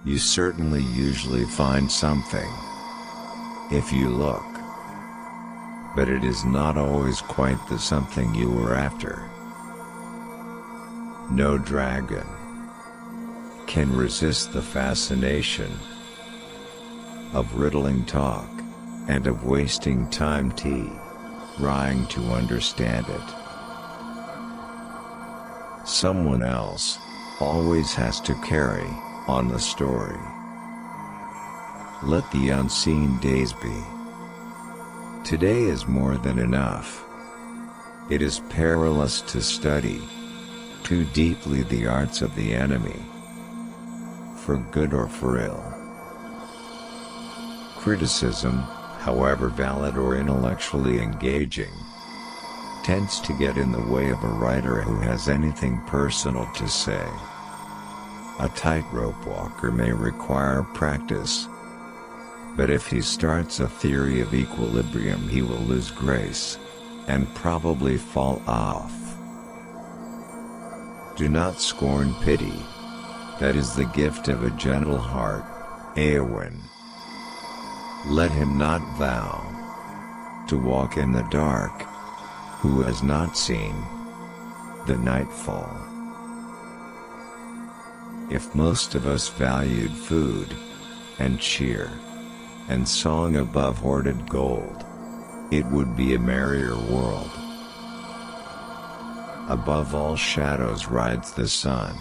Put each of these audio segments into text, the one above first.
You certainly usually find something, if you look. But it is not always quite the something you were after. No dragon can resist the fascination of riddling talk, and of wasting time trying to understand it. Someone else always has to carry on the story. Let the unseen days be. Today is more than enough. It is perilous to study too deeply the arts of the enemy, for good or for ill. Criticism, however valid or intellectually engaging, tends to get in the way of a writer who has anything personal to say. A tightrope walker may require practice, but if he starts a theory of equilibrium he will lose grace, and probably fall off. Do not scorn pity. That is the gift of a gentle heart, Eowyn. Let him not vow to walk in the dark, who has not seen the nightfall. If most of us valued food, and cheer, and song above hoarded gold, it would be a merrier world. Above all shadows rides the sun,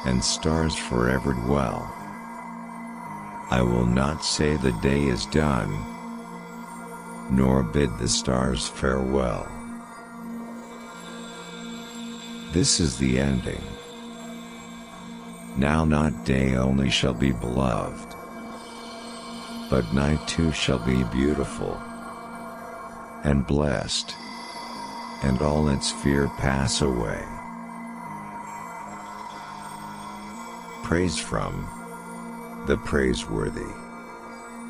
and stars forever dwell. I will not say the day is done, nor bid the stars farewell. This is the ending. Now not day only shall be beloved, but night too shall be beautiful and blessed, and all its fear pass away. Praise from the praiseworthy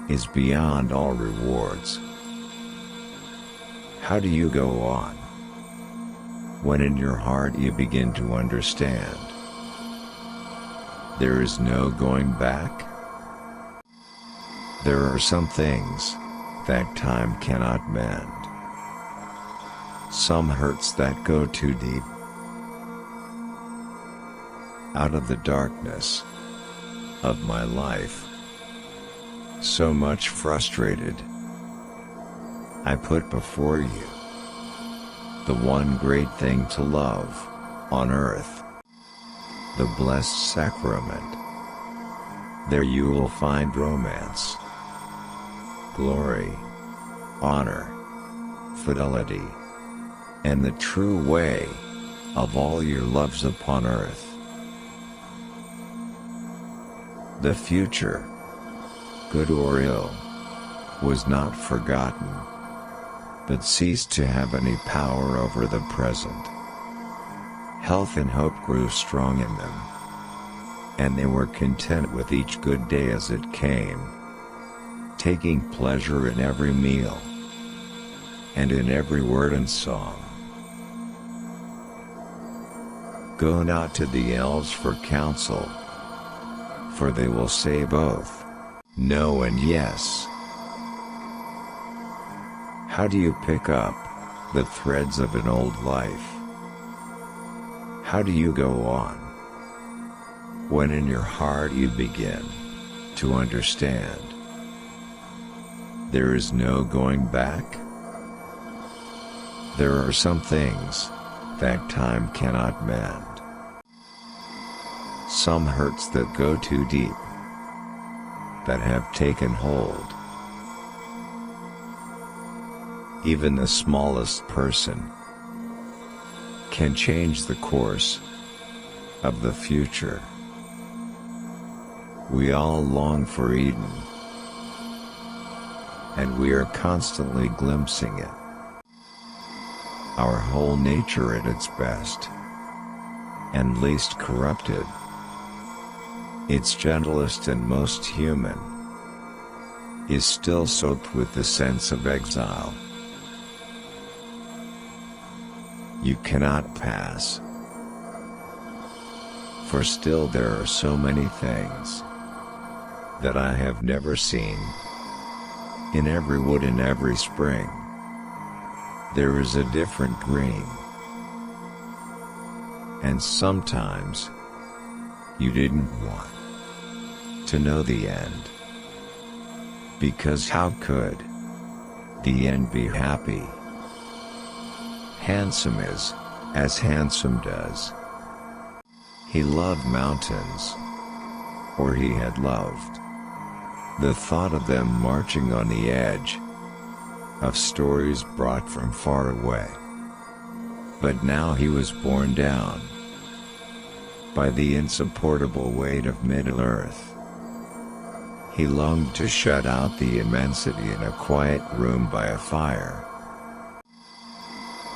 is beyond all rewards. How do you go on when in your heart you begin to understand there is no going back? There are some things that time cannot mend, some hurts that go too deep. Out of the darkness of my life, so much frustrated, I put before you the one great thing to love on earth, the blessed sacrament. There you will find romance, glory, honor, fidelity, and the true way of all your loves upon earth. The future, good or ill, was not forgotten, but ceased to have any power over the present. Health and hope grew strong in them, and they were content with each good day as it came, taking pleasure in every meal, and in every word and song. Go not to the elves for counsel, for they will say both no and yes. How do you pick up the threads of an old life? How do you go on when in your heart you begin to understand there is no going back? There are some things that time cannot mend, some hurts that go too deep, that have taken hold. Even the smallest person can change the course of the future. We all long for Eden, and we are constantly glimpsing it. Our whole nature at its best and least corrupted, its gentlest and most human, is still soaked with the sense of exile. You cannot pass, for still there are so many things that I have never seen. In every wood in every spring, there is a different green. And sometimes, you didn't want to know the end. Because how could the end be happy? Handsome is, as handsome does. He loved mountains, or he had loved the thought of them marching on the edge of stories brought from far away. But now he was borne down by the insupportable weight of Middle-earth. He longed to shut out the immensity in a quiet room by a fire.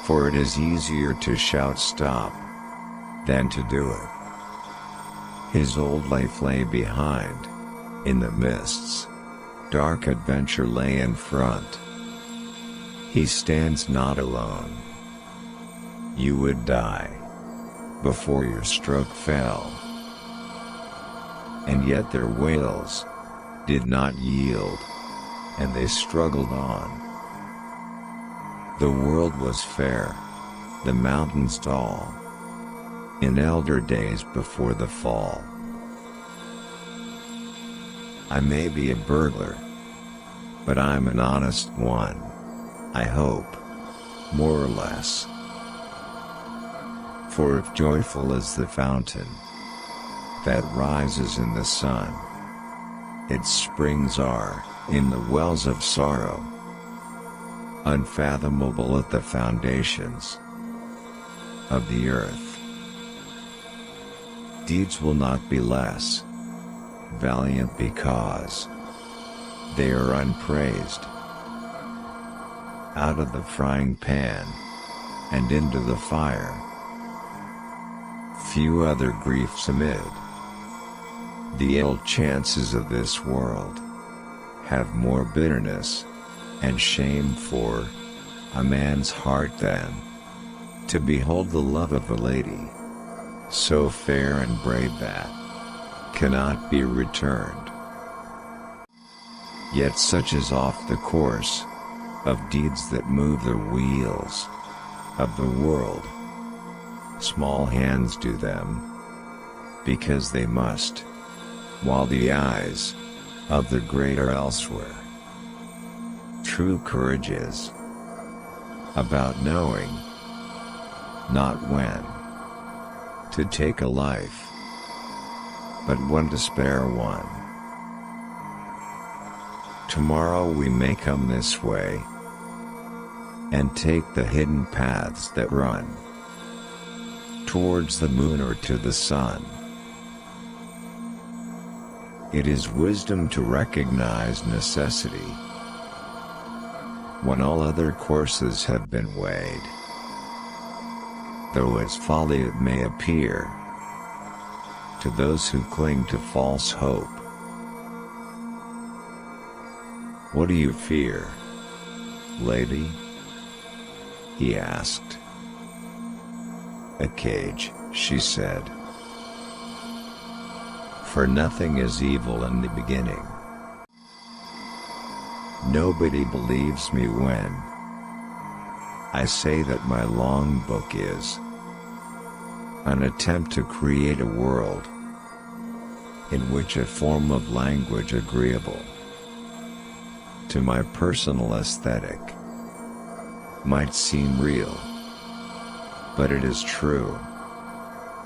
For it is easier to shout stop than to do it. His old life lay behind. In the mists, dark adventure lay in front. He stands not alone. You would die before your stroke fell. And yet their wails did not yield, and they struggled on. The world was fair, the mountains tall, in elder days before the fall. I may be a burglar, but I'm an honest one, I hope, more or less. For if joyful is the fountain that rises in the sun, its springs are in the wells of sorrow, unfathomable at the foundations of the earth. Deeds will not be less valiant because they are unpraised. Out of the frying pan and into the fire, few other griefs amid the ill chances of this world have more bitterness and shame for a man's heart than to behold the love of a lady so fair and brave that cannot be returned. Yet such is oft the course of deeds that move the wheels of the world. Small hands do them because they must, while the eyes of the great are elsewhere. True courage is about knowing not when to take a life, but when to spare one. Tomorrow we may come this way and take the hidden paths that run towards the moon or to the sun. It is wisdom to recognize necessity when all other courses have been weighed, though as folly it may appear to those who cling to false hope. What do you fear, lady? He asked. A cage, she said. For nothing is evil in the beginning. Nobody believes me when I say that my long book is an attempt to create a world in which a form of language agreeable to my personal aesthetic might seem real. But it is true.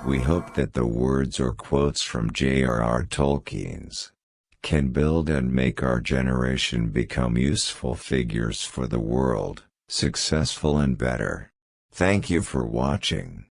We hope that the words or quotes from J.R.R. Tolkien's can build and make our generation become useful figures for the world, successful and better. Thank you for watching.